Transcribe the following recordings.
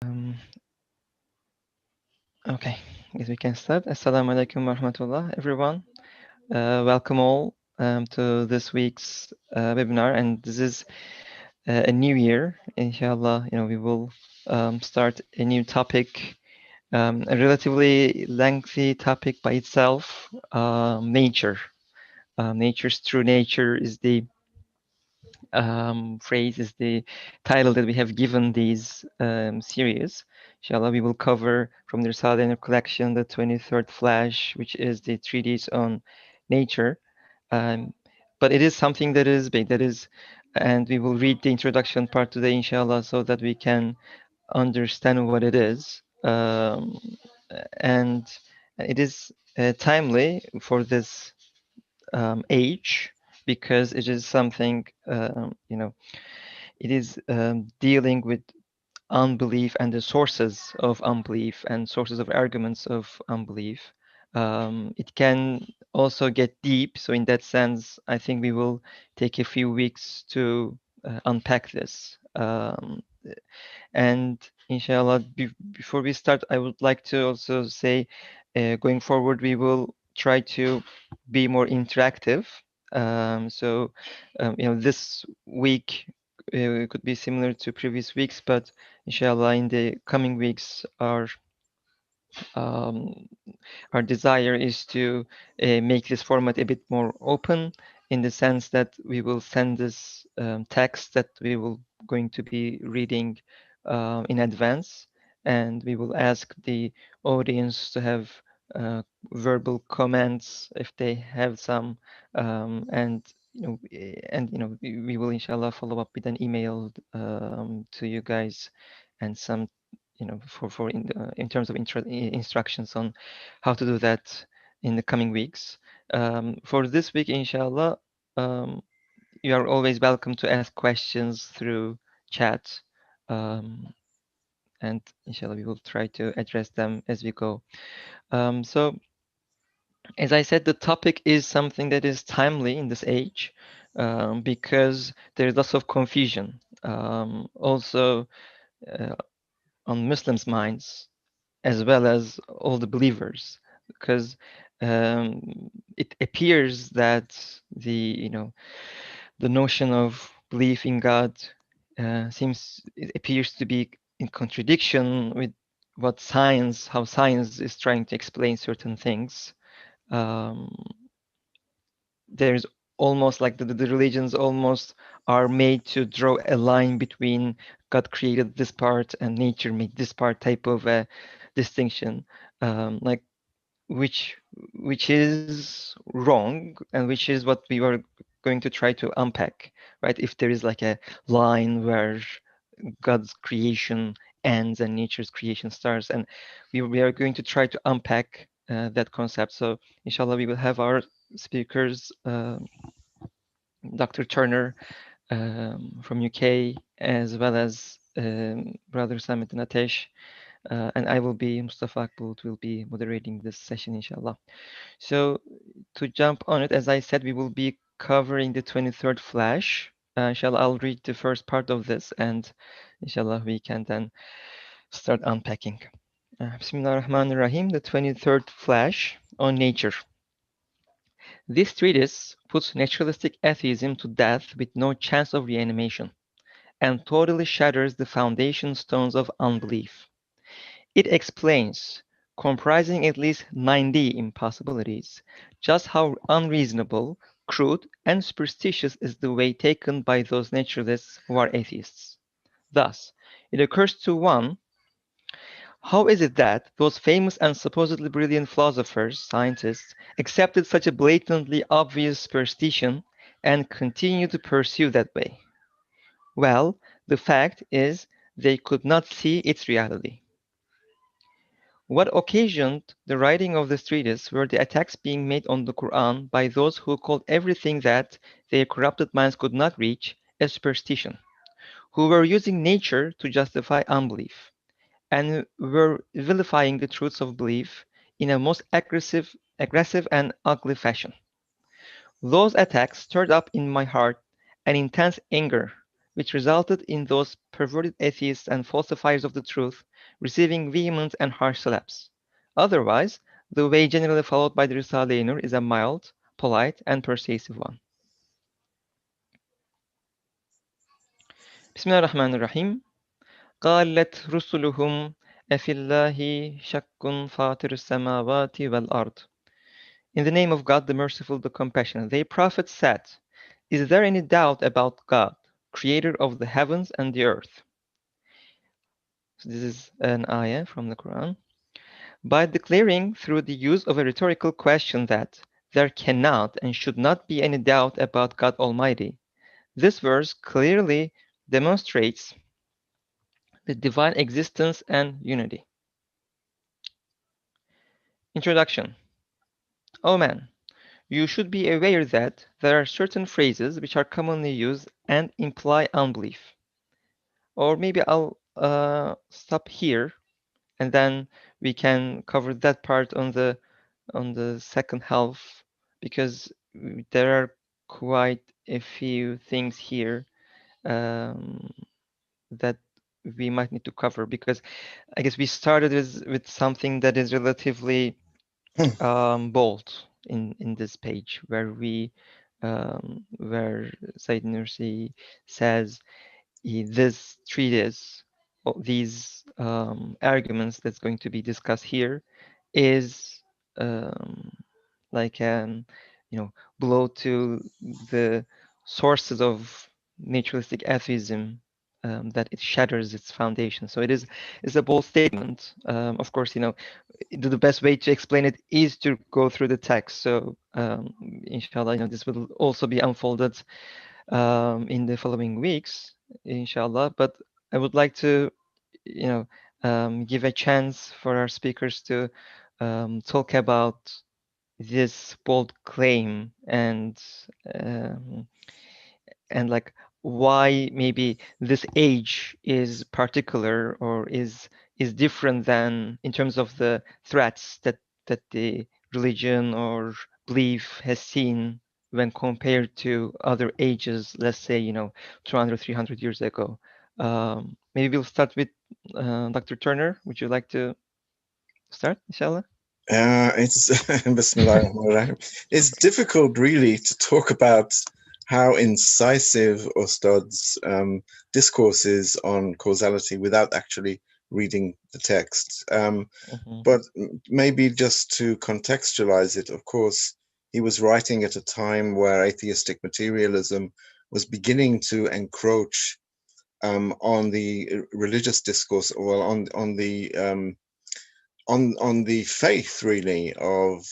Um, okay, I guess we can start. Assalamu alaikum warahmatullah, everyone. Welcome all to this week's webinar, and this is a new year. Inshallah, we will start a new topic, a relatively lengthy topic by itself. Nature. Nature's true nature is the phrase, is the title that we have given these series. Inshallah, we will cover from the Risale collection the 23rd Flash, which is the treatise on nature. But it is something that is big, and we will read the introduction part today, inshallah, so that we can understand what it is. And it is timely for this age, because it is something, it is dealing with unbelief and the sources of unbelief and sources of arguments of unbelief. It can also get deep. So in that sense, I think we will take a few weeks to unpack this. And inshallah, before we start, I would like to also say, going forward, we will try to be more interactive. This week could be similar to previous weeks, but inshallah, in the coming weeks, um, our desire is to make this format a bit more open, in the sense that we will send this text that we will going to be reading in advance, and we will ask the audience to have verbal comments if they have some, we will inshallah follow up with an email to you guys, and some, in terms of instructions on how to do that in the coming weeks. For this week, inshallah, you are always welcome to ask questions through chat, and inshallah we will try to address them as we go. So as I said, the topic is something that is timely in this age, because there is lots of confusion, also on Muslims' minds, as well as all the believers, because it appears that the notion of belief in God it appears to be in contradiction with how science is trying to explain certain things. Um, there's almost like the religions almost are made to draw a line between God created this part and nature made this part, type of a distinction, like which is wrong, and which is what we were going to try to unpack, right? If there is like a line where God's creation ends and nature's creation starts, and we are going to try to unpack that concept. So inshallah, we will have our speakers, Dr. Turner from UK, as well as Brother Samit Natesh, and I will be, Mustafa Akbulut will be moderating this session, inshallah. So to jump on it, as I said, we will be covering the 23rd Flash. Inshallah, I'll read the first part of this, and inshallah, we can then start unpacking. Bismillah ar-Rahman ar-Rahim, the 23rd Flash on nature. This treatise puts naturalistic atheism to death with no chance of reanimation, and totally shatters the foundation stones of unbelief. It explains, comprising at least 90 impossibilities, just how unreasonable, crude, and superstitious is the way taken by those naturalists who are atheists. Thus, it occurs to one, how is it that those famous and supposedly brilliant philosophers, scientists, accepted such a blatantly obvious superstition and continue to pursue that way? Well, the fact is they could not see its reality. What occasioned the writing of this treatise were the attacks being made on the Quran by those who called everything that their corrupted minds could not reach a superstition, who were using nature to justify unbelief, and were vilifying the truths of belief in a most aggressive and ugly fashion. Those attacks stirred up in my heart an intense anger which resulted in those perverted atheists and falsifiers of the truth receiving vehement and harsh slaps. Otherwise, the way generally followed by the Risale-i Nur is a mild, polite, and persuasive one. Bismillahirrahmanirrahim. قالت رسلهم أفي الله شك فاطر السماوات والأرض. In the name of God, the Merciful, the Compassionate, they prophets said, is there any doubt about God, creator of the heavens and the earth? So this is an ayah from the Quran. By declaring through the use of a rhetorical question that there cannot and should not be any doubt about God Almighty, this verse clearly demonstrates the divine existence and unity. Introduction. O man, you should be aware that there are certain phrases which are commonly used and imply unbelief. Or maybe I'll stop here and then we can cover that part on the second half because there are quite a few things here that we might need to cover because I guess we started with something that is relatively bold in this page where Said Nursi says this treatise, these arguments that's going to be discussed here, is um, like blow to the sources of naturalistic atheism, that it shatters its foundation. So it's a bold statement. Of course, the best way to explain it is to go through the text. So inshallah, this will also be unfolded in the following weeks, inshallah. But I would like to, give a chance for our speakers to talk about this bold claim um, and like why maybe this age is particular or is different than in terms of the threats that the religion or belief has seen when compared to other ages, let's say 200 300 years ago. Maybe we'll start with Dr. Turner. Would you like to start, inshallah? It's Bismillahirrahmanirrahim. It's difficult, really, to talk about how incisive Ustad's discourse is on causality without actually reading the text. But maybe just to contextualize it, of course, he was writing at a time where atheistic materialism was beginning to encroach on the religious discourse, well, on the faith, really, of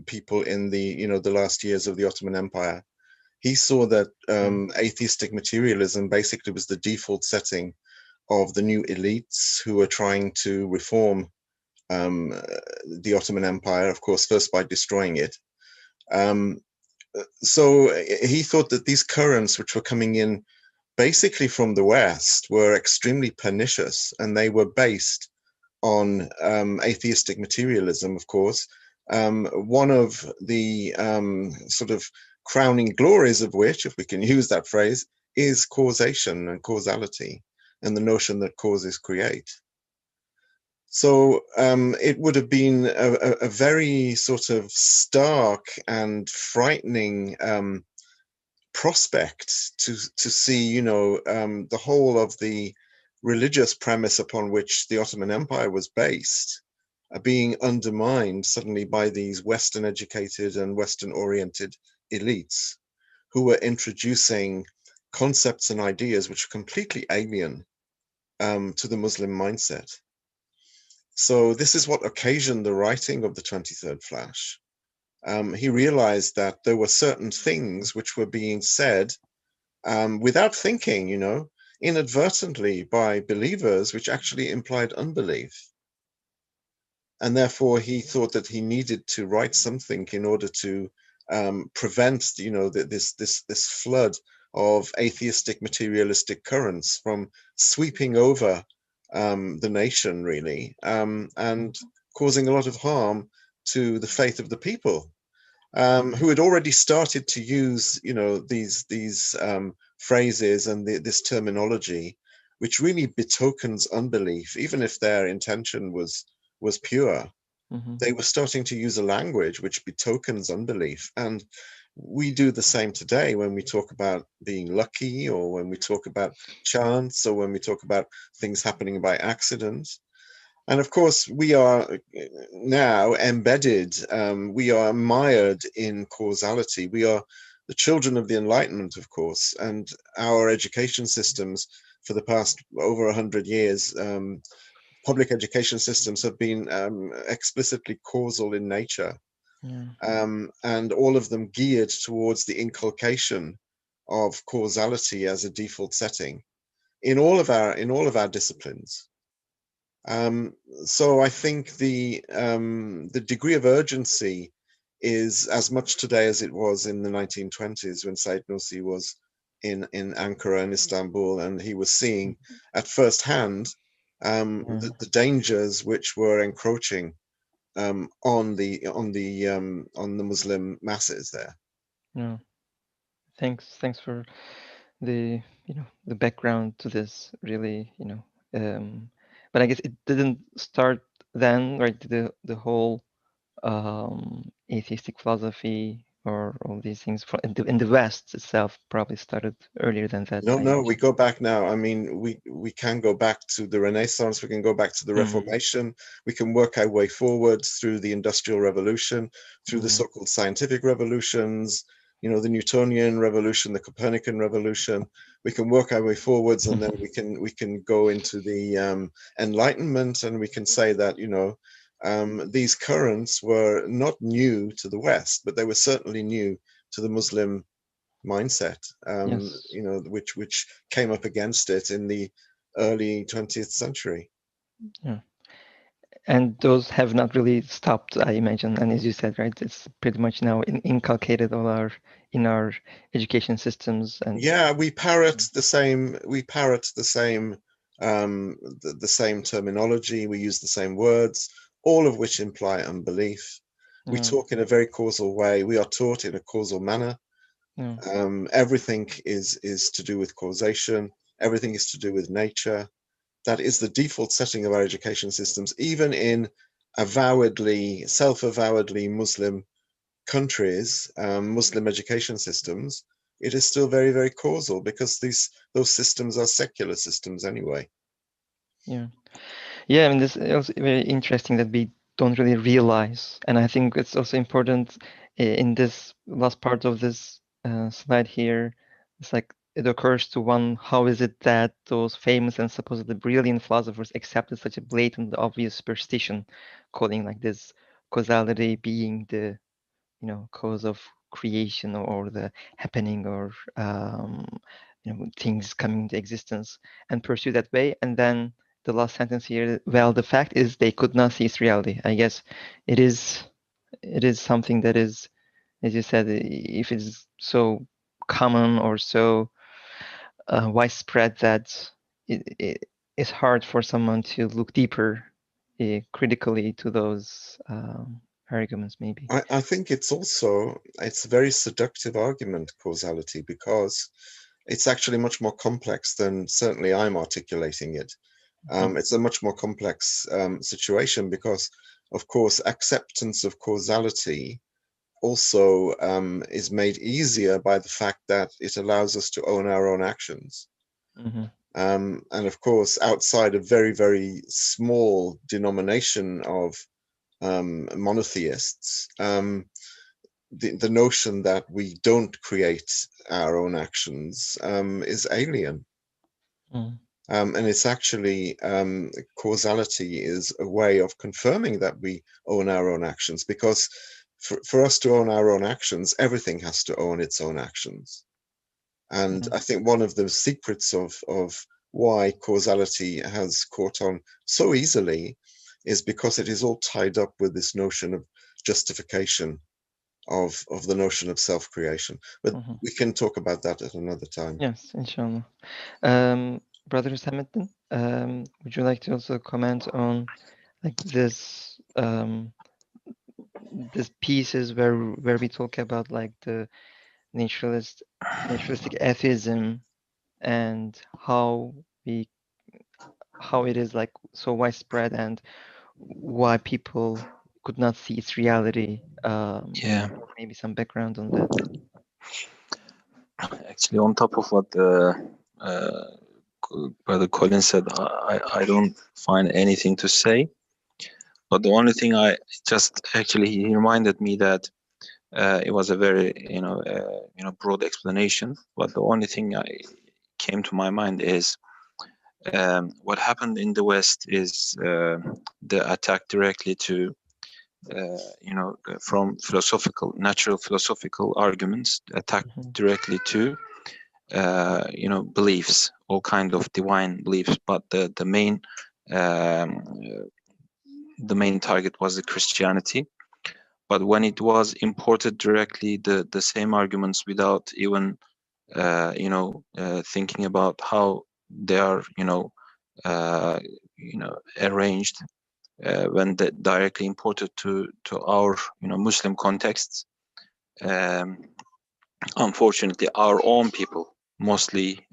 people in the last years of the Ottoman Empire. He saw that atheistic materialism basically was the default setting of the new elites who were trying to reform the Ottoman Empire, of course, first by destroying it. So he thought that these currents, which were coming in basically from the West, were extremely pernicious, and they were based on atheistic materialism, of course. One of the sort of crowning glories of which, if we can use that phrase, is causation and causality, and the notion that causes create. So it would have been a very sort of stark and frightening prospect to see, the whole of the religious premise upon which the Ottoman Empire was based being undermined suddenly by these Western educated and Western oriented elites who were introducing concepts and ideas which are completely alien to the Muslim mindset. So this is what occasioned the writing of the 23rd Flash. He realized that there were certain things which were being said without thinking, inadvertently by believers, which actually implied unbelief. And therefore, he thought that he needed to write something in order to prevent, this flood of atheistic materialistic currents from sweeping over the nation, really, and causing a lot of harm to the faith of the people, who had already started to use, these phrases and this terminology, which really betokens unbelief, even if their intention was pure. Mm-hmm. They were starting to use a language which betokens unbelief. And we do the same today when we talk about being lucky, or when we talk about chance, or when we talk about things happening by accident. And of course, we are now embedded, we are mired in causality. We are the children of the Enlightenment, of course, and our education systems for the past over 100 years, public education systems have been explicitly causal in nature, Yeah. and all of them geared towards the inculcation of causality as a default setting in all of our disciplines. So I think the degree of urgency is as much today as it was in the 1920s when Said Nursi was in Ankara and Istanbul, and he was seeing at first hand Yeah. the dangers which were encroaching on the Muslim masses there. Yeah. Thanks for the the background to this, really, but I guess it didn't start then, right? The whole atheistic philosophy or all these things in the West itself probably started earlier than that, No, I no, we imagine. go back now. I mean, we can go back to the Renaissance, we can go back to the Mm, Reformation, we can work our way forward through the Industrial Revolution, through the mm, so-called scientific revolutions, the Newtonian revolution, the Copernican revolution. We can work our way forwards, and then we can go into the Enlightenment, and we can say that these currents were not new to the West, but they were certainly new to the Muslim mindset, yes. which came up against it in the early 20th century. Yeah. And those have not really stopped, I imagine. And as you said, right, it's pretty much now inculcated in our education systems. And Yeah, we parrot the same. We parrot the same terminology. We use the same words, all of which imply unbelief. We yeah, talk in a very causal way. We are taught in a causal manner. yeah, Everything is to do with causation. Everything is to do with nature. That is the default setting of our education systems, even in avowedly, self-avowedly Muslim countries, Muslim education systems. It is still very, very causal because those systems are secular systems anyway. yeah. Yeah, I mean, this is also very interesting that we don't really realize. And I think it's also important in this last part of this slide here. It's like it occurs to one, how is it that those famous and supposedly brilliant philosophers accepted such a blatant, obvious superstition, calling like this causality being the cause of creation, or the happening, or things coming into existence, and pursue that way. And then the last sentence here, well, the fact is they could not seize reality. I guess it is something that is, as you said, if it's so common or so widespread, that it's hard for someone to look deeper, critically, to those arguments, maybe. I think it's a very seductive argument, causality, because it's actually much more complex than certainly I'm articulating it. Mhm. It's a much more complex situation because, of course, acceptance of causality also is made easier by the fact that it allows us to own our own actions. Mhm. And of course, outside a very, very small denomination of monotheists, the notion that we don't create our own actions is alien. Mm. And it's actually causality is a way of confirming that we own our own actions, because for us to own our own actions, everything has to own its own actions. And Mm. I think one of the secrets of why causality has caught on so easily is because it is all tied up with this notion of justification of the notion of self-creation. But Mhm. we can talk about that at another time. Yes, inshallah. Brother Hüsamettin, would you like to also comment on like this pieces where we talk about like the naturalistic atheism, and how it is like so widespread, and why people could not see its reality. Yeah, Maybe some background on that. actually, on top of what Brother Colin said, I don't find anything to say. But the only thing I just actually he reminded me that it was a very broad explanation. But the only thing I came to my mind is what happened in the West is the attack directly to from natural philosophical arguments, attack Mhm. directly to beliefs, all kind of divine beliefs. But um, the main target was the Christianity. But when it was imported directly, the same arguments without even thinking about how they are uh, arranged when directly imported to our Muslim contexts. Um, Unfortunately, our own people, mostly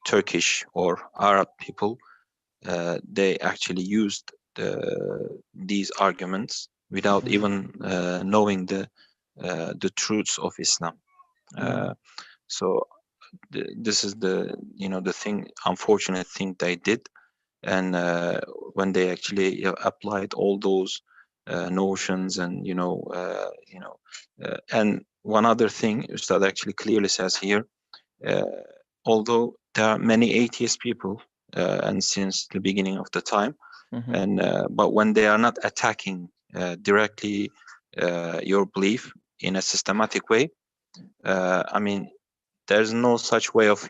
Turkish or Arab people, they actually used these arguments without even knowing the truths of Islam. Uh, so this is the thing, unfortunate thing they did, and when they actually applied all those notions and and one other thing Ustad actually clearly says here, uh, although there are many atheist people and since the beginning of the time, and but when they are not attacking directly your belief in a systematic way, I mean, there's no such way of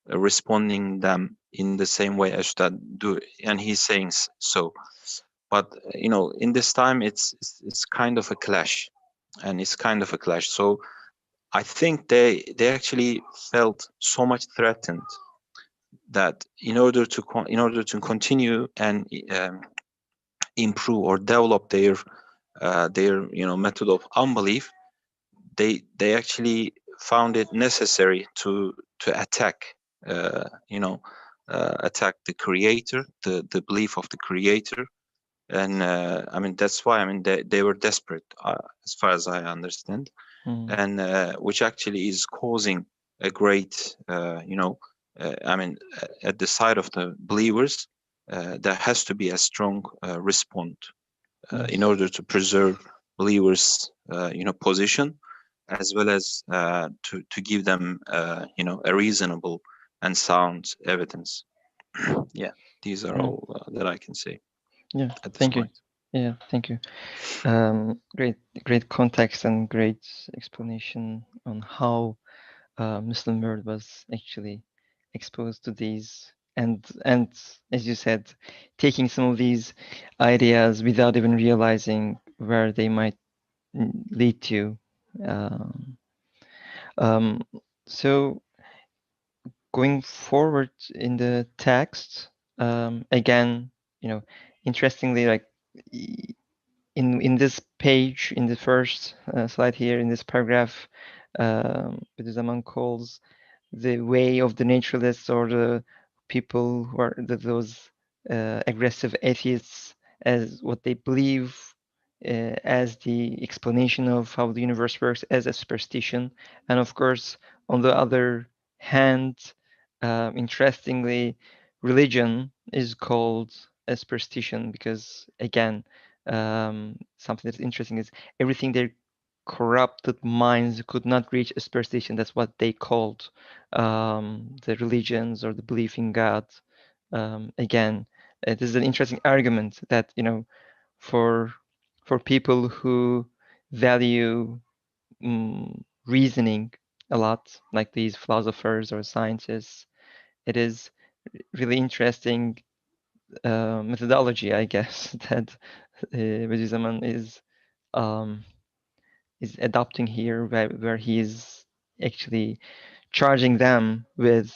responding them in the same way as that do, and he's saying so. But in this time, it's kind of a clash, and it's kind of a clash. So I think they actually felt so much threatened that in order to continue and improve or develop their method of unbelief, they actually found it necessary to attack the creator, the belief of the creator. And I mean, that's why, I mean, they were desperate, as far as I understand, and which actually is causing a great I mean, at the side of the believers, there has to be a strong response in Yes. order to preserve believers position, as well as to give them a reasonable and sound evidence. Yeah, these are all that I can say Yeah. at this Thank you. point. Yeah. Thank you. Great context and great explanation on how Muslim world was actually exposed to these, and as you said, taking some of these ideas without even realizing where they might lead to. Um, um, so going forward in the text, again, interestingly, like in this page, in the first slide here, in this paragraph, Bediüzzaman calls the way of the naturalists, or the people who are those aggressive atheists, as what they believe as the explanation of how the universe works, as a superstition. And of course, on the other hand, interestingly, religion is called a superstition because, again, something that's interesting is everything their corrupted minds could not reach a superstition. That's what they called the religions or the belief in God. Again, this is an interesting argument that for people who value reasoning a lot, like these philosophers or scientists, it is really interesting methodology, I guess, that Bediüzzaman is adopting here, where he is actually charging them with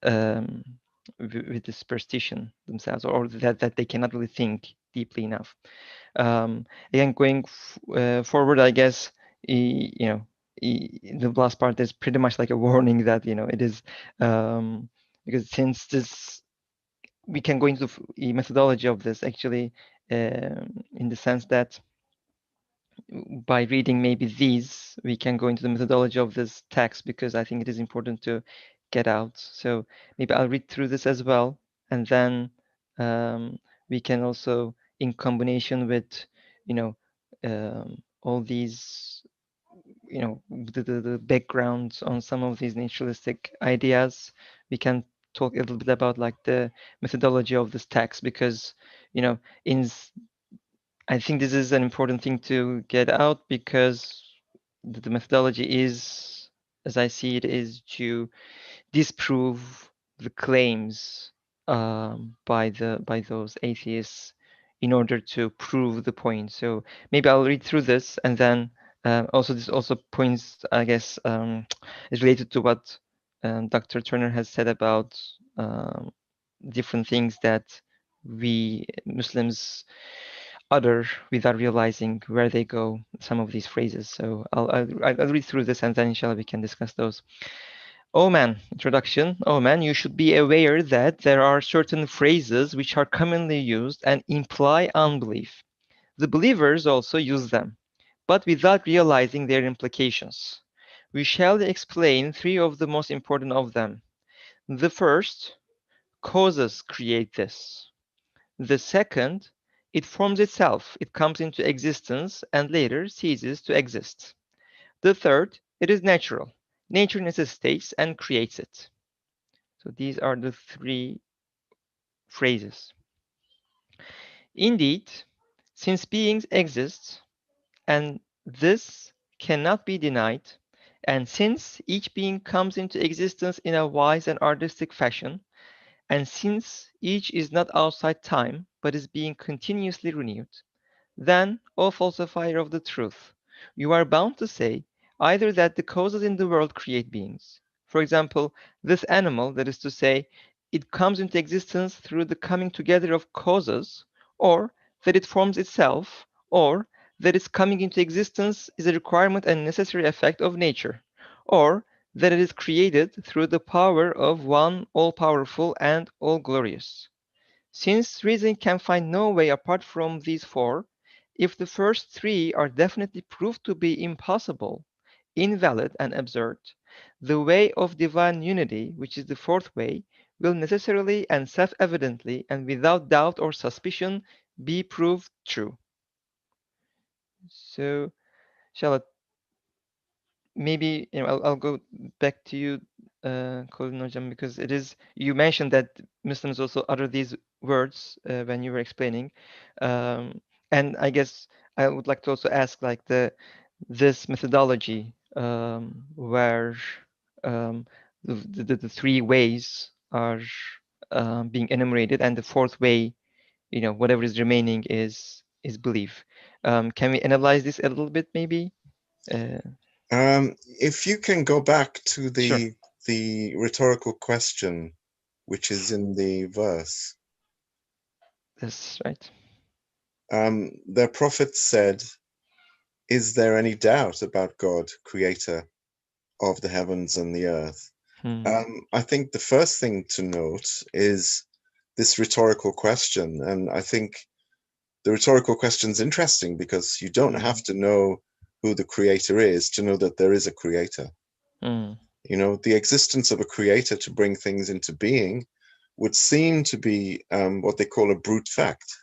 the superstition themselves, or that they cannot really think deeply enough. Again, going forward, I guess the last part is pretty much like a warning that, you know, it is because since this, we can go into the methodology of this actually in the sense that by reading maybe these, we can go into the methodology of this text, because I think it is important to get out. So maybe I'll read through this as well, and then we can also, in combination with, you know, all these, you know, the backgrounds on some of these naturalistic ideas, we can talk a little bit about like the methodology of this text, because, you know, I think this is an important thing to get out, because the methodology is, as I see it, is to disprove the claims by those atheists in order to prove the point. So maybe I'll read through this, and then also this also points, I guess, is related to what Dr. Turner has said about different things that we Muslims utter without realizing where they go, some of these phrases. So I'll read through this, and then inshallah we can discuss those. Oh man, introduction. Oh man, you should be aware that there are certain phrases which are commonly used and imply unbelief. The believers also use them, but without realizing their implications. We shall explain three of the most important of them. The first, causes create this. The second, it forms itself, it comes into existence and later ceases to exist. The third, it is natural. Nature necessitates and creates it. So these are the three phrases. Indeed, since beings exist, and this cannot be denied, and since each being comes into existence in a wise and artistic fashion, and since each is not outside time, but is being continuously renewed, then, O falsifier of the truth, you are bound to say either that the causes in the world create beings. For example, this animal, that is to say, it comes into existence through the coming together of causes, or that it forms itself, or that its coming into existence is a requirement and necessary effect of nature, or that it is created through the power of one all-powerful and all-glorious. Since reason can find no way apart from these four, if the first three are definitely proved to be impossible, invalid, and absurd, the way of divine unity, which is the fourth way, will necessarily and self-evidently and without doubt or suspicion be proved true. So, Charlotte, maybe, you know, I'll go back to you, Colin Hocam, because it is, you mentioned that Muslims also utter these words when you were explaining, and I guess I would like to also ask like this methodology where the three ways are being enumerated, and the fourth way, you know, whatever is remaining is belief. Can we analyze this a little bit, maybe? If you can go back to Sure. the rhetorical question, which is in the verse. That's right. The prophet said, "Is there any doubt about God, creator of the heavens and the earth?" I think the first thing to note is this rhetorical question. And I think the rhetorical question is interesting because you don't have to know who the creator is to know that there is a creator. You know, the existence of a creator to bring things into being would seem to be what they call a brute fact.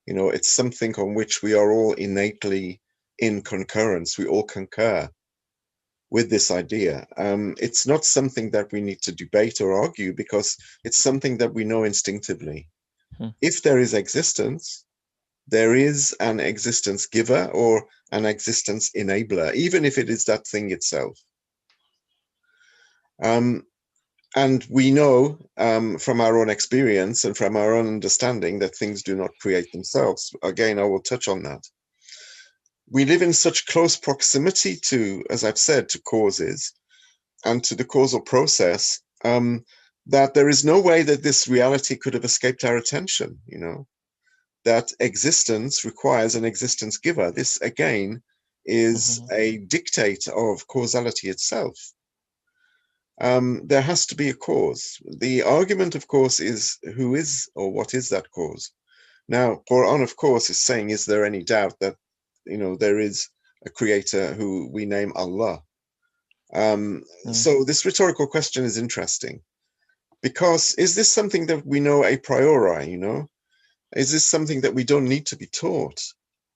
You know, it's something on which we are all innately in concurrence. We all concur with this idea. It's not something that we need to debate or argue because it's something that we know instinctively. If there is existence, there is an existence giver or an existence enabler, even if it is that thing itself. And we know from our own experience and from our own understanding that things do not create themselves. Again, I will touch on that. We live in such close proximity to, as I've said, to causes and to the causal process that there is no way that this reality could have escaped our attention, you know, that existence requires an existence giver. This, again, is a dictate of causality itself. There has to be a cause. The argument, of course, is who is or what is that cause? Now, Quran, of course, is saying, is there any doubt that, there is a creator who we name Allah? So this rhetorical question is interesting, because is this something that we know a priori, Is this something that we don't need to be taught?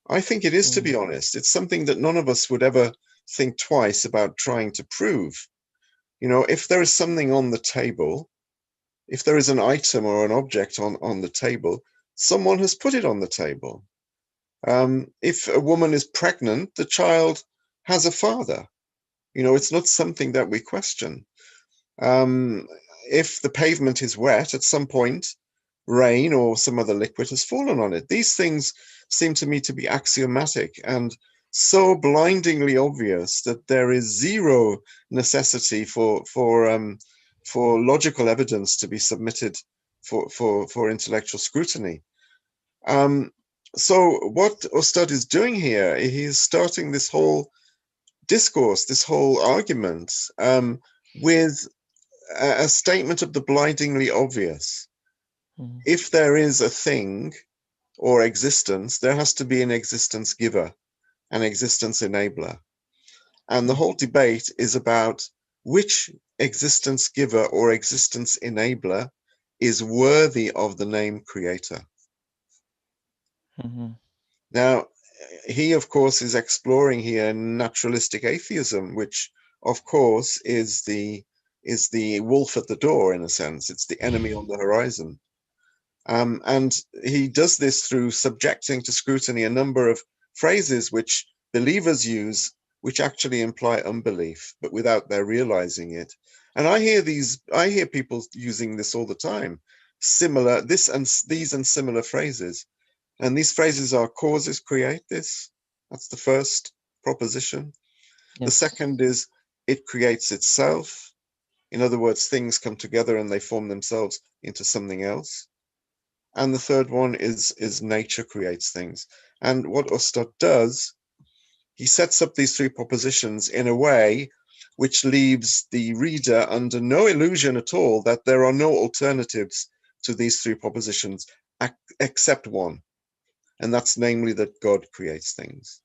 I think it is, to be honest. It's something that none of us would ever think twice about trying to prove. If there is something on the table, if there is an item or an object on the table, someone has put it on the table. If a woman is pregnant, the child has a father. It's not something that we question. If the pavement is wet, at some point, rain or some other liquid has fallen on it. These things seem to me to be axiomatic and so blindingly obvious that there is zero necessity for logical evidence to be submitted for intellectual scrutiny. So what Ustad is doing here, he's starting this whole discourse, this whole argument, with a statement of the blindingly obvious. If there is a thing or existence, there has to be an existence giver, an existence enabler. And the whole debate is about which existence giver or existence enabler is worthy of the name creator. Now, he, of course, is exploring here naturalistic atheism, which, of course, is the wolf at the door, in a sense. It's the enemy on the horizon. And he does this through subjecting to scrutiny a number of phrases which believers use, which actually imply unbelief, but without their realizing it. And I hear people using this all the time, these and similar phrases. And these phrases are: causes create this. That's the first proposition. Yes. The second is it creates itself. In other words, things come together and they form themselves into something else. And the third one is nature creates things. And what Ustad does, he sets up these three propositions in a way which leaves the reader under no illusion at all that there are no alternatives to these three propositions except one. And that's namely that God creates things.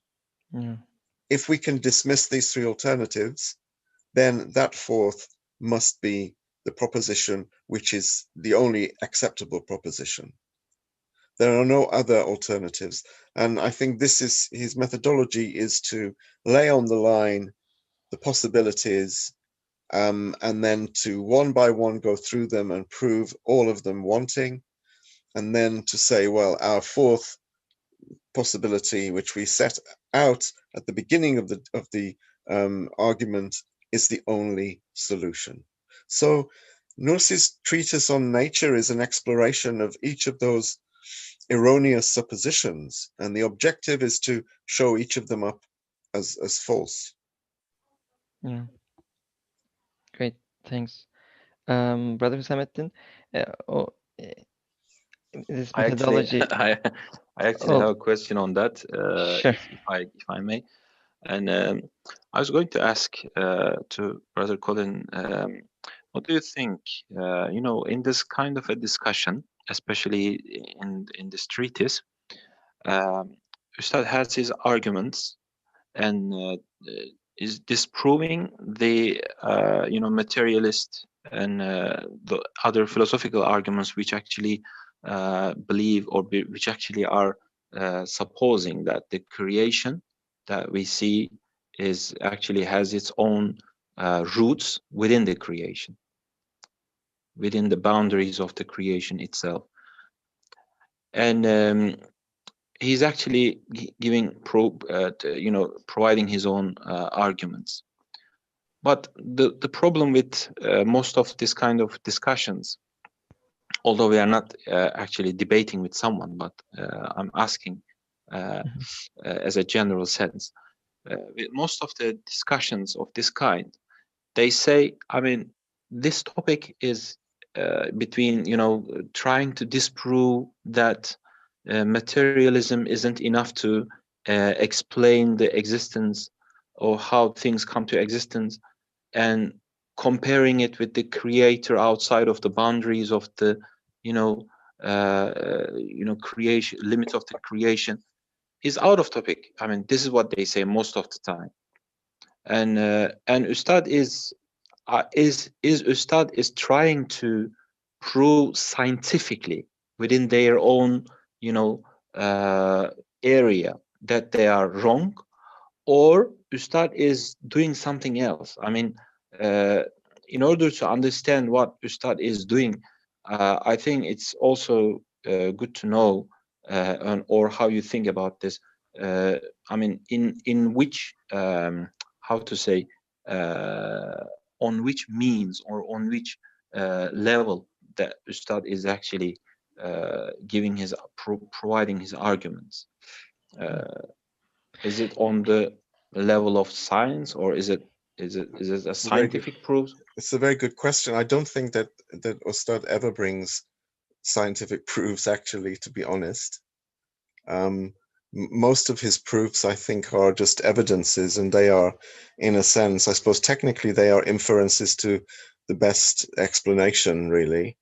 Yeah. If we can dismiss these three alternatives, then that fourth must be the proposition which is the only acceptable proposition. There are no other alternatives. And I think this is his methodology, is to lay on the line the possibilities, and then to one by one go through them and prove all of them wanting, and then to say, well, our fourth possibility, which we set out at the beginning of the argument, is the only solution. So Nursi's treatise on nature is an exploration of each of those erroneous suppositions, and the objective is to show each of them up as false. Yeah. Great, thanks. Brother Husamettin, this methodology. I actually have a question on that, sure. if I may. And I was going to ask to Brother Colin, what do you think, in this kind of a discussion, especially in this treatise, Ustad has his arguments and is disproving the, materialist and the other philosophical arguments which actually believe which actually are supposing that the creation that we see is actually has its own roots within the creation, within the boundaries of the creation itself. And he's actually giving providing his own arguments. But the problem with most of this kind of discussions, although we are not actually debating with someone, but I'm asking as a general sense, with most of the discussions of this kind, they say, I mean, this topic is between, trying to disprove that materialism isn't enough to explain the existence or how things come to existence, and comparing it with the creator outside of the boundaries of the creation, limits of the creation, is out of topic. I mean, this is what they say most of the time. And Ustad is Ustad is trying to prove scientifically within their own area that they are wrong, or Ustad is doing something else. I mean, in order to understand what Ustad is doing, I think it's also good to know or how you think about this. I mean, in which how to say, on which means or on which level that Ustad is actually giving his providing his arguments. Is it on the level of science, or is it a scientific proof? It's a very good question. I don't think that Ustad ever brings scientific proofs, actually, to be honest. Most of his proofs, I think, are just evidences, and they are, in a sense, I suppose technically they are inferences to the best explanation, really.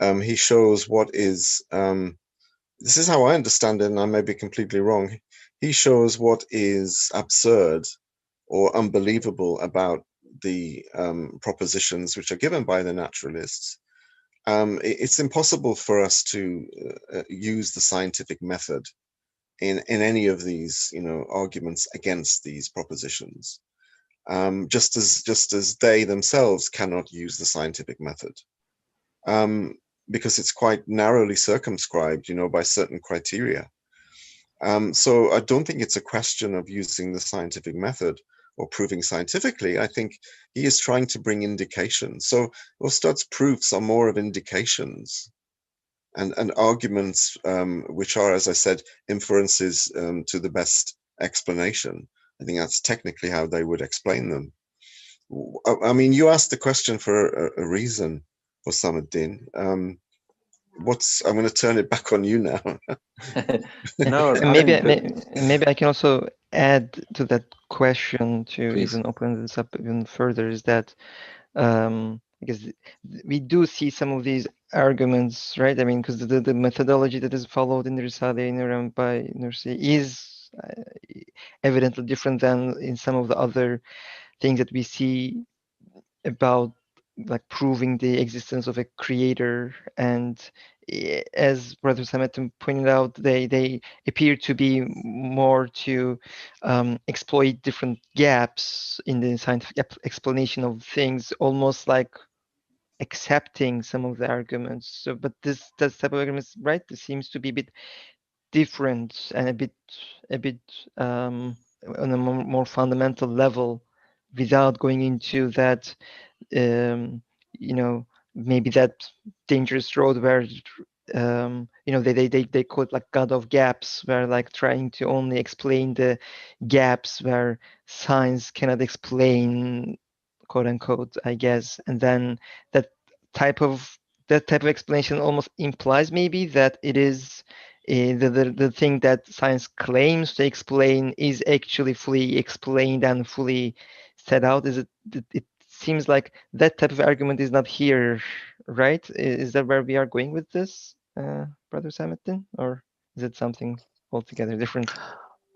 He shows what is, this is how I understand it, and I may be completely wrong. He shows what is absurd or unbelievable about the propositions which are given by the naturalists. It's impossible for us to use the scientific method in any of these, arguments against these propositions, just as they themselves cannot use the scientific method, because it's quite narrowly circumscribed, by certain criteria. So I don't think it's a question of using the scientific method or proving scientifically. I think he is trying to bring indications. So Ustad's proofs are more of indications and arguments, which are, as I said, inferences to the best explanation. I think that's technically how they would explain them. I mean, you asked the question for a reason, Husamuddin. I'm going to turn it back on you now. No, maybe I can also add to that question to Please. even open this up even further, is that because we do see some of these arguments, right? I mean, because the methodology that is followed in the Risale-i Nur by Nursi is evidently different than in some of the other things that we see about, like, proving the existence of a creator. And as Brother Samet pointed out, they appear to be more to exploit different gaps in the scientific explanation of things, almost like accepting some of the arguments. So, but this type of arguments, right, this seems to be a bit different and a bit on a more fundamental level, without going into that maybe that dangerous road where they call it like God of gaps, where like trying to only explain the gaps where science cannot explain, quote unquote, I guess. And then that type of explanation almost implies maybe that it is the thing that science claims to explain is actually fully explained and fully set out. It seems like that type of argument is not here, right? Is that where we are going with this, Brother Samuddin, or is it something altogether different?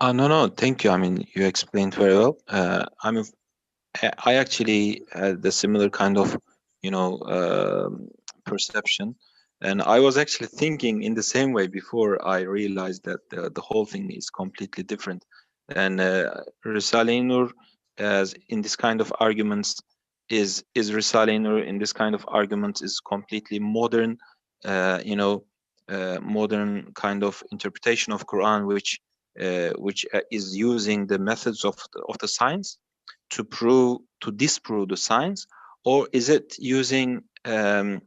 No, thank you. I mean, you explained very well. I actually had the similar kind of, perception, and I was actually thinking in the same way before I realized that the whole thing is completely different. And Risale-i Nur, as in this kind of arguments, is Risale-i Nur in this kind of arguments is completely modern, modern kind of interpretation of Quran, which is using the methods of the science to disprove the science, or is it using a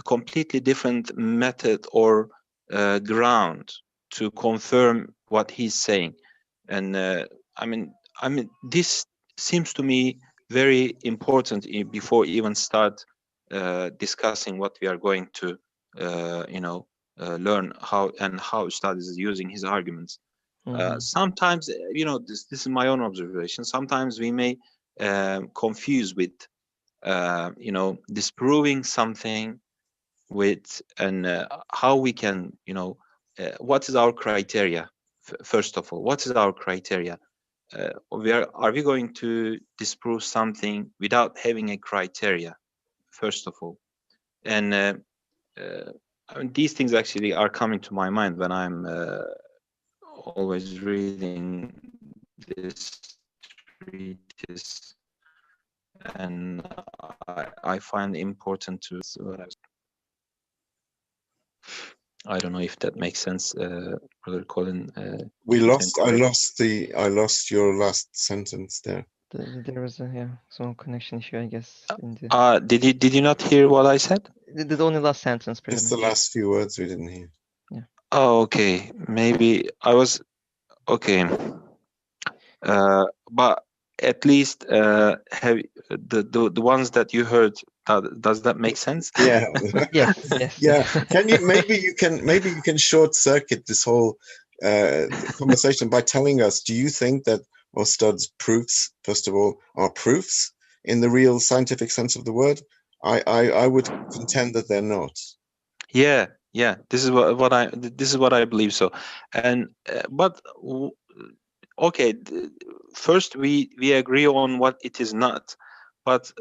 completely different method or ground to confirm what he's saying? And I mean this seems to me very important before even start discussing what we are going to learn how Ustad is using his arguments. Sometimes, this is my own observation. Sometimes we may confuse with, disproving something with, and how we can, what is our criteria? First of all, what is our criteria? Are we going to disprove something without having a criteria? First of all, and I mean, these things actually are coming to my mind when I'm always reading this treatise, and I find important to. I don't know if that makes sense, Brother Colin. I lost your last sentence there. There was a small connection issue, I guess. Did you not hear what I said? The only last sentence, pretty Just much. the last few words we didn't hear. Yeah. Oh, okay. Maybe I was okay. But at least have the ones that you heard. Does that make sense? Yeah. Yes. Yeah. Maybe you can short circuit this whole conversation by telling us, do you think that Ustad's proofs, first of all, are proofs in the real scientific sense of the word? I would contend that they're not. Yeah. This is what I believe so. And but okay, first we agree on what it is not, but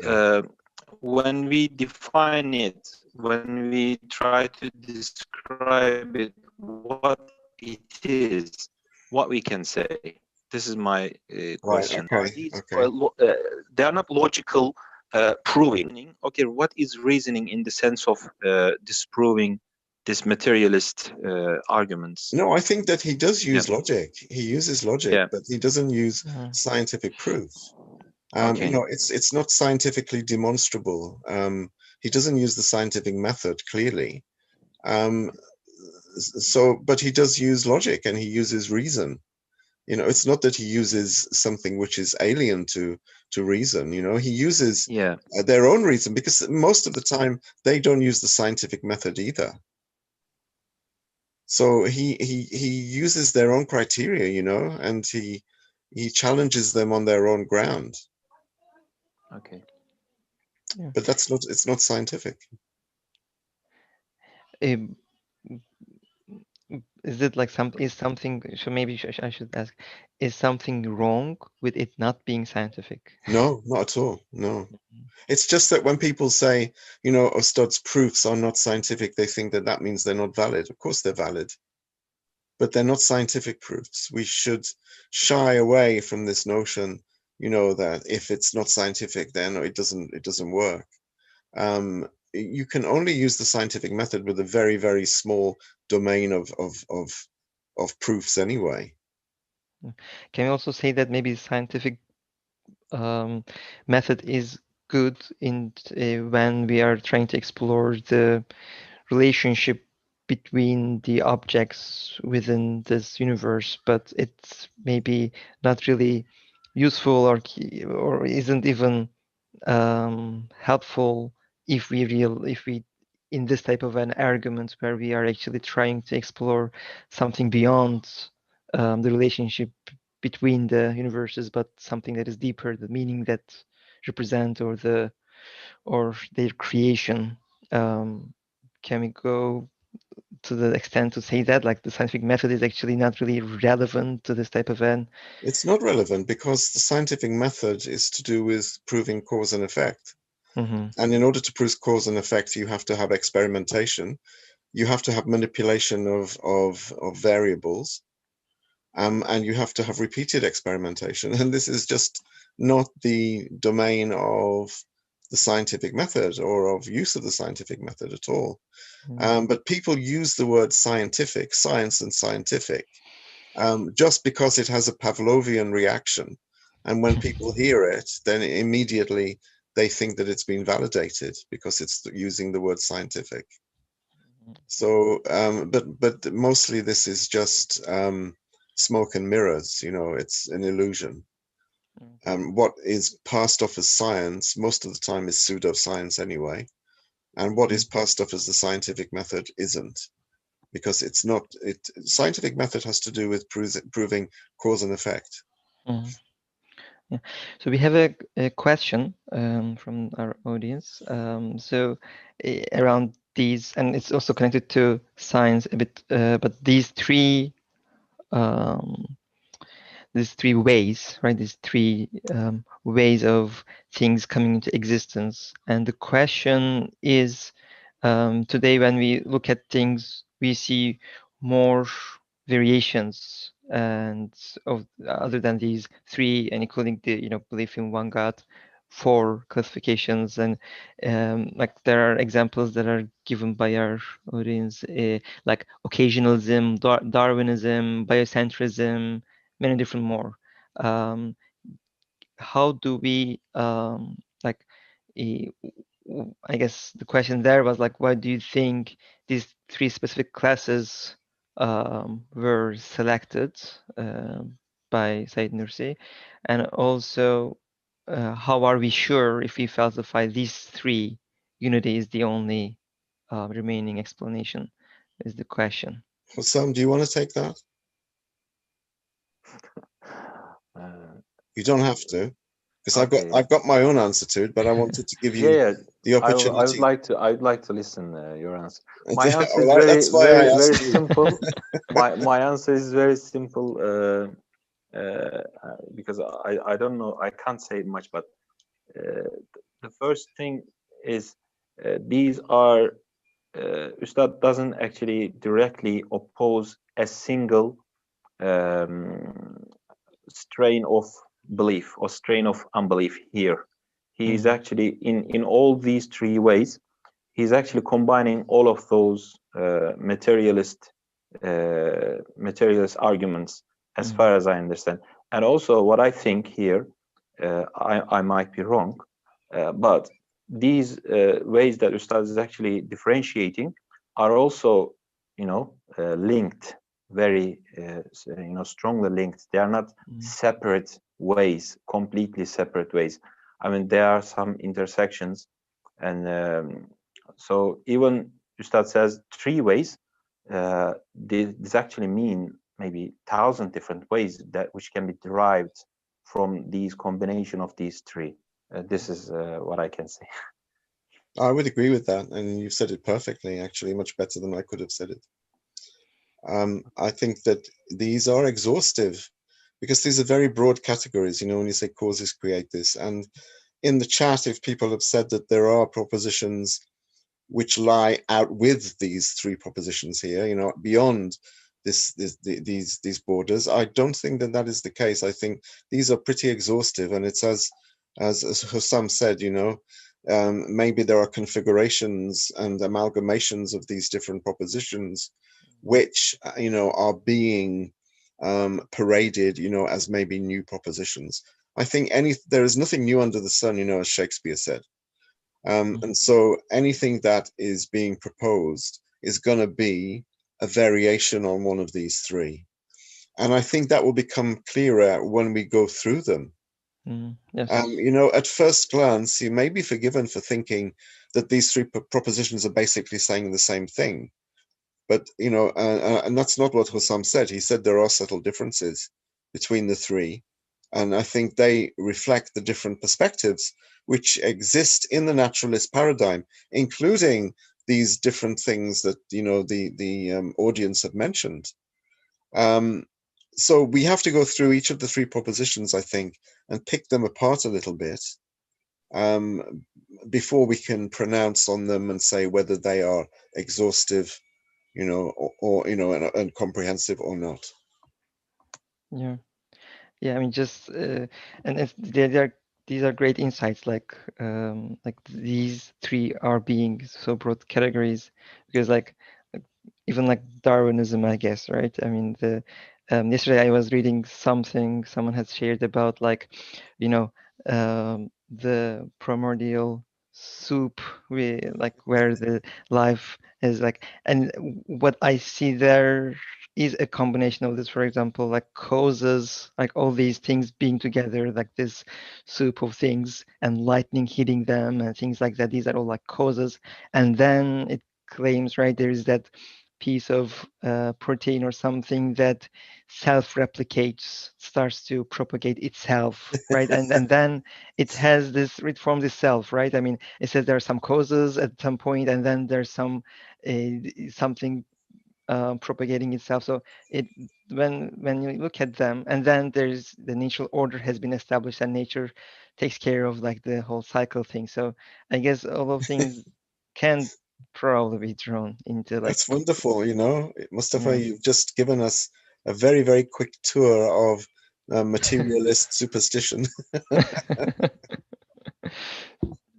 when we define it, when we try to describe it, what it is, what we can say. This is my question. Right, okay. They are not logical proving. Okay, what is reasoning in the sense of disproving this materialist arguments? No, I think that he does use logic. He uses logic, but he doesn't use scientific proof. Okay. It's not scientifically demonstrable. He doesn't use the scientific method clearly. But he does use logic and he uses reason. It's not that he uses something which is alien to reason. He uses their own reason, because most of the time they don't use the scientific method either. So he uses their own criteria, and he challenges them on their own ground. Okay. Yeah. But it's not scientific. Is it like something? So maybe I should ask: is something wrong with it not being scientific? No, not at all. No, it's just that when people say, Ustad's proofs are not scientific, they think that means they're not valid. Of course, they're valid, but they're not scientific proofs. We should shy away from this notion, that if it's not scientific, then it doesn't work. You can only use the scientific method with a very, very small domain of proofs anyway. Can we also say that maybe scientific method is good in when we are trying to explore the relationship between the objects within this universe, but it's maybe not really useful or isn't even helpful if we in this type of an argument where we are actually trying to explore something beyond the relationship between the universes, but something that is deeper, the meaning that represent or their creation. Can we go to the extent to say that like the scientific method is actually not really relevant to this type of an? It's not relevant because the scientific method is to do with proving cause and effect. And in order to prove cause and effect, you have to have experimentation. You have to have manipulation of variables. And you have to have repeated experimentation. And this is just not the domain of the scientific method or of use of the scientific method at all. But people use the word scientific, science and scientific, just because it has a Pavlovian reaction. And when people hear it, then immediately they think that it's been validated because it's using the word scientific. So, but mostly this is just smoke and mirrors, it's an illusion. What is passed off as science most of the time is pseudoscience anyway. And what is passed off as the scientific method isn't. because it's not. Scientific method has to do with proving cause and effect. Mm. Yeah. So we have a question from our audience. Around these, and it's also connected to science a bit, but these three ways, right? These three ways of things coming into existence. And the question is, today when we look at things, we see more variations and of other than these three, and including the belief in one God, four classifications, and like there are examples that are given by our audience, like occasionalism, Darwinism, biocentrism, many different more. How do we like? I guess the question there was like, why do you think these three specific classes were selected by Said Nursi, and also how are we sure if we falsify these three, unity is the only remaining explanation? Is the question. Hussam, do you want to take that? You don't have to, because Okay. I've got my own answer to it, but I wanted to give you Yeah, the opportunity. I'd like to listen your answer. My answer is That's why I very asked you. simple. My answer is very simple because I don't know, I can't say much, but the first thing is these are Ustad doesn't actually directly oppose a single strain of belief or strain of unbelief here. He is actually in all these three ways. He's actually combining all of those materialist arguments, as far as I understand. And also, what I think here, I might be wrong, but these ways that Ustad is actually differentiating are also, linked, very, strongly linked. They are not separate ways, completely separate ways. I mean, there are some intersections, and so even Ustad says three ways, this actually mean maybe 1,000 different ways that which can be derived from these combination of these three. This is what I can say. I would agree with that, and you've said it perfectly, actually, much better than I could have said it. I think that these are exhaustive because these are very broad categories, when you say causes create this. And in the chat, if people have said that there are propositions which lie out with these three propositions here, beyond these borders, I don't think that is the case. I think these are pretty exhaustive, and it's as Hussam said, maybe there are configurations and amalgamations of these different propositions which are being paraded as maybe new propositions. I think there is nothing new under the sun, as Shakespeare said. And so anything that is being proposed is going to be a variation on one of these three. And I think that will become clearer when we go through them. Yes. At first glance, you may be forgiven for thinking that these three propositions are basically saying the same thing. But, and that's not what Hussam said. He said there are subtle differences between the three. And I think they reflect the different perspectives which exist in the naturalist paradigm, including these different things that, the audience have mentioned. So we have to go through each of the three propositions, I think, and pick them apart a little bit before we can pronounce on them and say whether they are exhaustive, or and comprehensive or not. Yeah. I mean, just and these are great insights. Like these three are being so broad categories because even like Darwinism, I guess, right? I mean, yesterday I was reading something someone had shared about the primordial soup, where the life is and what I see there is a combination of this, for example, like causes, like all these things being together, like this soup of things, and lightning hitting them and things like that. These are all like causes. And then it claims, right, there is that piece of protein or something that self-replicates, starts to propagate itself, right? And then it has this, it forms itself, right? I mean, it says there are some causes at some point, and then there's some something propagating itself. So it, when you look at them, and then there's the natural order has been established, and nature takes care of like the whole cycle thing. So I guess all of things can probably be drawn into like. That's wonderful, you know, Mustafa. Yeah. You've just given us a very, very quick tour of materialist superstition.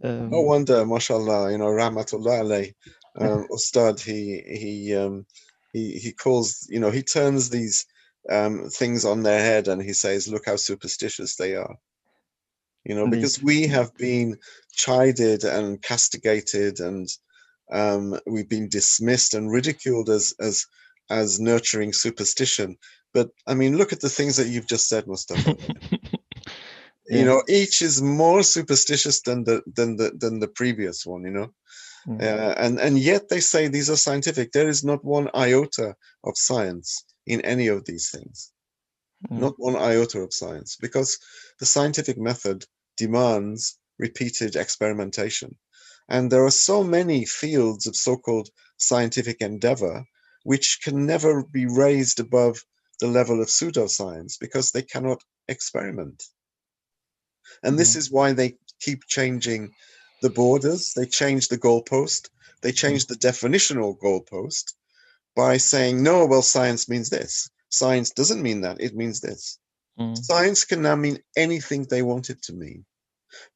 No wonder, mashallah, you know, rahmatullah alayh, Ustad, he calls, you know, he turns these things on their head and he says, look how superstitious they are. You know, Indeed. because we have been chided and castigated, and we've been dismissed and ridiculed as nurturing superstition. But I mean, look at the things that you've just said, Mustafa. Yeah. You know, each is more superstitious than the previous one. You know, and yet they say these are scientific. There is not one iota of science in any of these things. Not one iota of science, because the scientific method demands repeated experimentation. And there are so many fields of so-called scientific endeavor which can never be raised above the level of pseudoscience because they cannot experiment. And this is why they keep changing the borders, they change the goalpost, they change the definitional goalpost by saying, no, well, science means this. Science doesn't mean that, it means this. Science can now mean anything they want it to mean,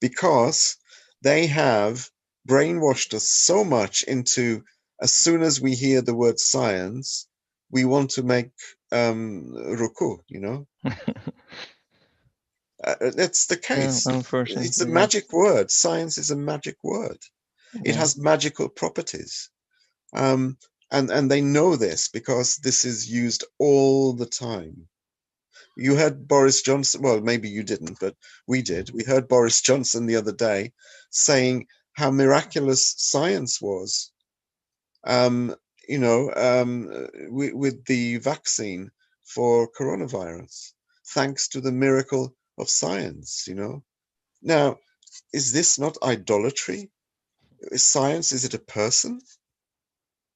because they have brainwashed us so much into, as soon as we hear the word science, we want to make ruku, you know? That's the case. Unfortunately, it's a magic word. Science is a magic word. It has magical properties. And they know this because this is used all the time. You heard Boris Johnson, well, maybe you didn't, but we did. We heard Boris Johnson the other day saying how miraculous science was, you know, with the vaccine for coronavirus, thanks to the miracle of science, you know. Now, is this not idolatry? Is science, is it a person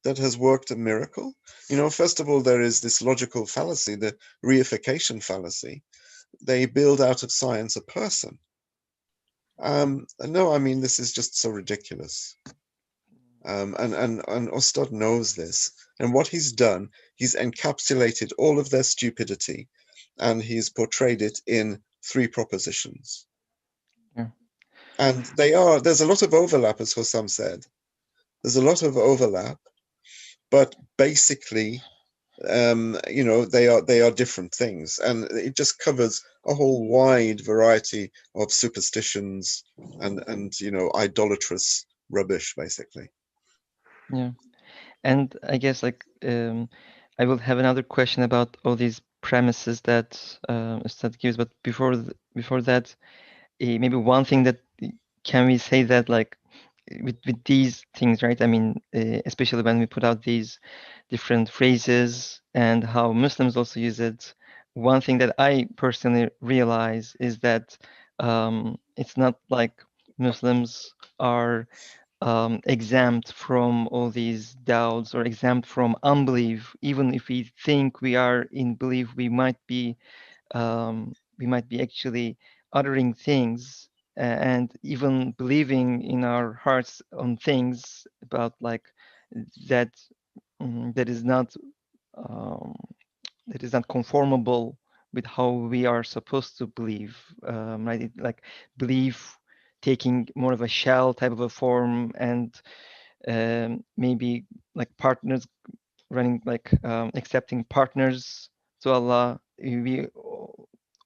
that has worked a miracle? You know, first of all, there is this logical fallacy, the reification fallacy. They build out of science a person. No, I mean, this is just so ridiculous. And Ustad knows this. And what he's done, he's encapsulated all of their stupidity and he's portrayed it in 3 propositions. Yeah. And there's a lot of overlap, as Hussam said. There's a lot of overlap, but basically, you know, they are different things, and it just covers a whole wide variety of superstitions and you know, idolatrous rubbish, basically. Yeah, and I guess like I will have another question about all these premises that Ustad gives, but before that, maybe one thing that can we say that like with these things, right? I mean, especially when we put out these different phrases and how Muslims also use it. One thing that I personally realize is that it's not like Muslims are exempt from all these doubts or exempt from unbelief. Even if we think we are in belief, we might be actually uttering things and even believing in our hearts on things about like that that is not conformable with how we are supposed to believe, right? Like belief taking more of a shell type of a form, and maybe like partners running like accepting partners to Allah. We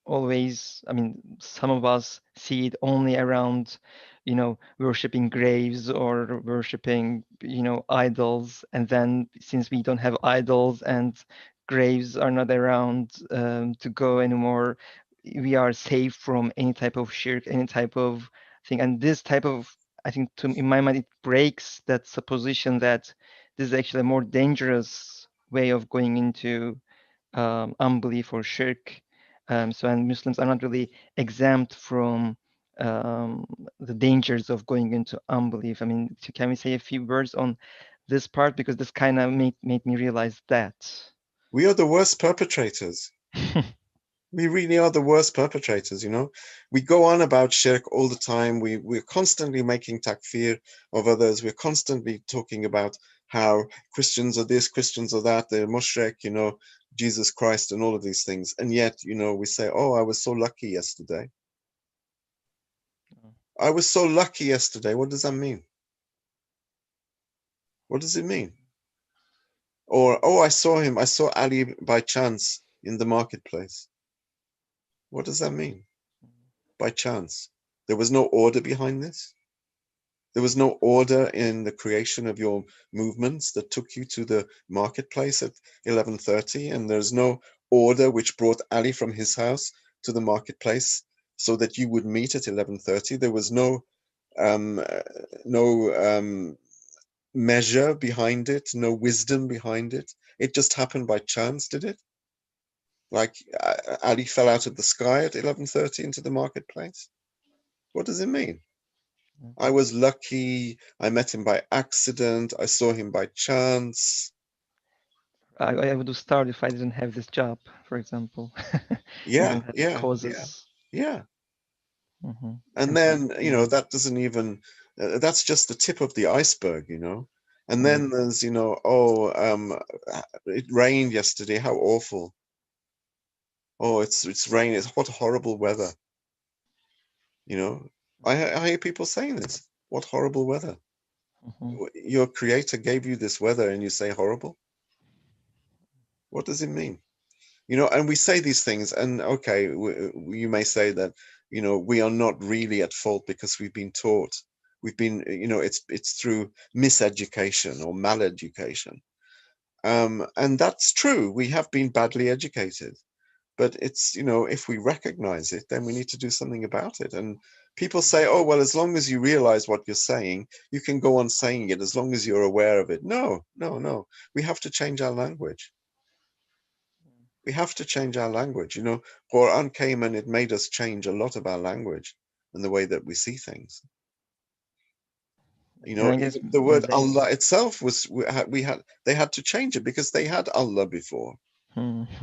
always, I mean, some of us see it only around, you know, worshiping graves or worshiping, you know, idols. And then since we don't have idols and graves are not around to go anymore, we are safe from any type of shirk, any type of thing. And this type of, I think, in my mind, it breaks that supposition that this is actually a more dangerous way of going into unbelief or shirk. So, and Muslims are not really exempt from the dangers of going into unbelief. I mean, can we say a few words on this part, because this kind of made me realize that we are the worst perpetrators. We really are the worst perpetrators, you know. We go on about shirk all the time. We're constantly making takfir of others. We're constantly talking about how Christians are this, Christians are that, they're mushrik, you know, Jesus Christ and all of these things. And yet, you know, we say, oh, I was so lucky yesterday. I was so lucky yesterday. What does that mean? What does it mean? Or, oh, I saw Ali by chance in the marketplace. What does that mean? By chance. There was no order behind this. There was no order in the creation of your movements that took you to the marketplace at 11:30, and there's no order which brought Ali from his house to the marketplace so that you would meet at 11:30. There was no measure behind it, no wisdom behind it. It just happened by chance, did it? Like Ali fell out of the sky at 11:30 into the marketplace? What does it mean? I was lucky. I met him by accident. I saw him by chance. I would have started if I didn't have this job, for example. Yeah, causes. Yeah. Mm-hmm. And then, you know, that doesn't even, that's just the tip of the iceberg, you know. And then there's, you know, it rained yesterday. How awful. Oh, it's rain. It's what horrible weather. You know, I hear people saying this. What horrible weather. Mm-hmm. Your creator gave you this weather and you say horrible? What does it mean? You know, and we say these things, and okay, you may say that, you know, we are not really at fault because we've been taught. We've been, you know, it's through miseducation or maleducation. And that's true. We have been badly educated. But it's, you know, if we recognize it, then we need to do something about it. And people say, oh, well, as long as you realize what you're saying, you can go on saying it as long as you're aware of it. No. We have to change our language. We have to change our language. You know, Quran came and it made us change a lot of our language and the way that we see things. You know, the word Allah itself was, they had to change it because they had Allah before.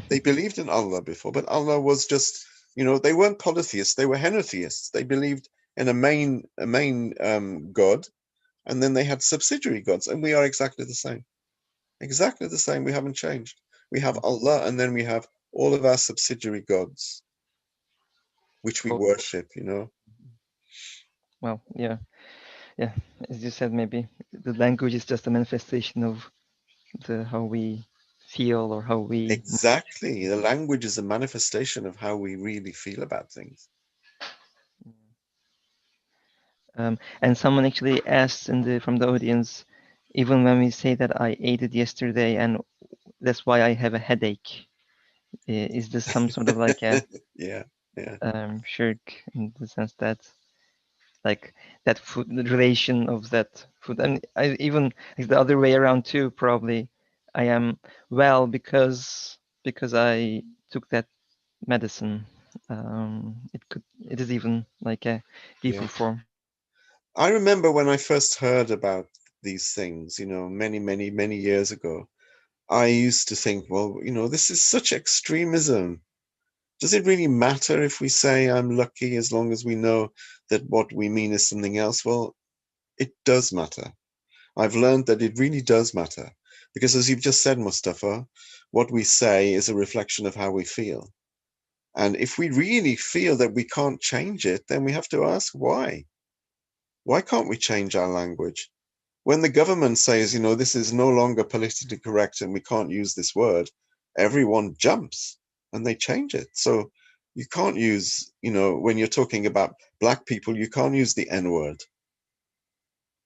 They believed in Allah before, but Allah was just, you know, they weren't polytheists, they were henotheists. They believed in a main God, and then they had subsidiary gods, and we are exactly the same. Exactly the same. We haven't changed. We have Allah, and then we have all of our subsidiary gods, which we worship, you know. Well, yeah. As you said, maybe the language is just a manifestation of how we feel or how we. Exactly. The language is a manifestation of how we really feel about things. And someone actually asked from the audience, even when we say that I ate it yesterday and that's why I have a headache, is this some sort of like a shirk, in the sense that like that food, the relation of that food, and I even like the other way around too, probably I am well because I took that medicine. It is even like a deeper form. I remember when I first heard about these things, you know, many years ago, I used to think, well, you know, this is such extremism. Does it really matter if we say I'm lucky as long as we know that what we mean is something else? Well, it does matter. I've learned that it really does matter because, as you've just said, Mustafa, what we say is a reflection of how we feel. And if we really feel that we can't change it, then we have to ask why. Why can't we change our language? When the government says, you know, this is no longer politically correct and we can't use this word, everyone jumps and they change it. So you can't use, you know, when you're talking about black people, you can't use the N-word.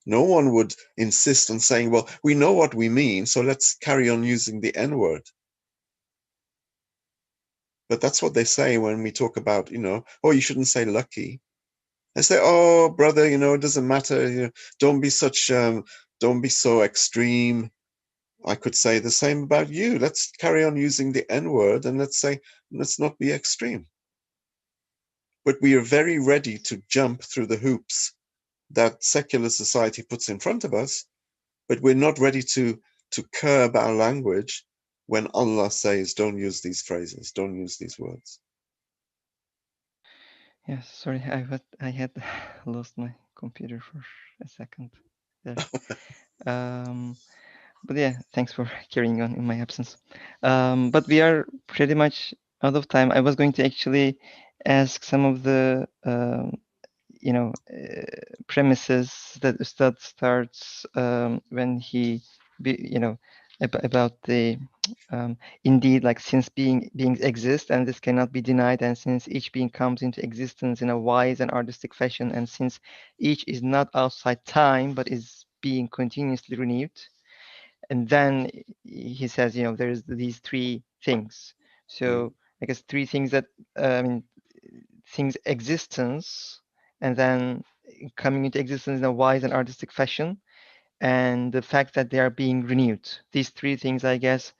No one would insist on saying, well, we know what we mean, so let's carry on using the N-word. But that's what they say when we talk about, you know, oh, you shouldn't say lucky. They say, oh, brother, you know, it doesn't matter. You know, don't be so extreme. I could say the same about you. Let's carry on using the N word and let's say, let's not be extreme. But we are very ready to jump through the hoops that secular society puts in front of us, but we're not ready to curb our language when Allah says, don't use these phrases, don't use these words. Yes, sorry, I had lost my computer for a second there. But yeah, thanks for carrying on in my absence. But we are pretty much out of time. I was going to actually ask some of the premises that Ustad starts when he about the indeed, like, since beings exist and this cannot be denied, and since each being comes into existence in a wise and artistic fashion, and since each is not outside time but is being continuously renewed, and then he says, there's these three things. So I guess three things that things existence, and then coming into existence in a wise and artistic fashion, and the fact that they are being renewed. These three things, I guess.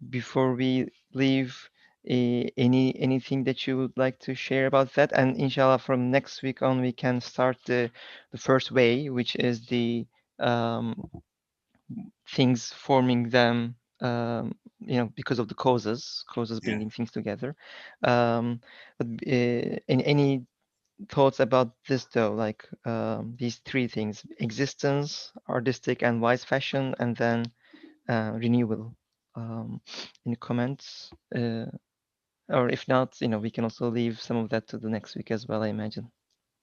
Before we leave, anything that you would like to share about that? And inshallah, from next week on, we can start the first way, which is the things forming them, because of the causes bringing things together. But any thoughts about this though, like these three things: existence, artistic and wise fashion, and then renewal? Any comments? Or if not, we can also leave some of that to the next week as well, I imagine.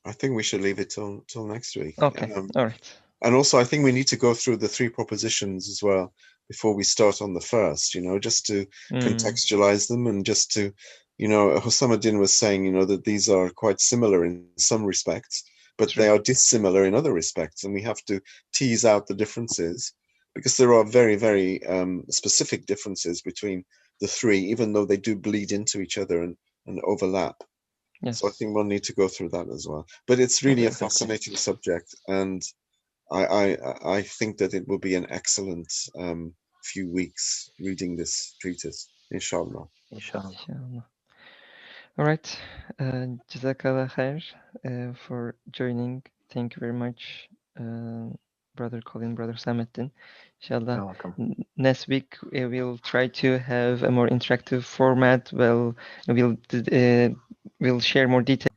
I think we should leave it till next week. Okay, all right. And also, I think we need to go through the three propositions as well before we start on the first, just to contextualize them, and just to, Hossamuddin was saying, that these are quite similar in some respects, but they are dissimilar in other respects. And we have to tease out the differences, because there are very, very specific differences between the three, even though they do bleed into each other and overlap. Yes. So I think we'll need to go through that as well. But it's really a fascinating subject, and I think that it will be an excellent few weeks reading this treatise, inshallah. Inshallah. All right. Jazakallah khair for joining. Thank you very much, Brother Colin, Brother Samettin. Inshallah, You're welcome. next week we'll try to have a more interactive format. We'll share more details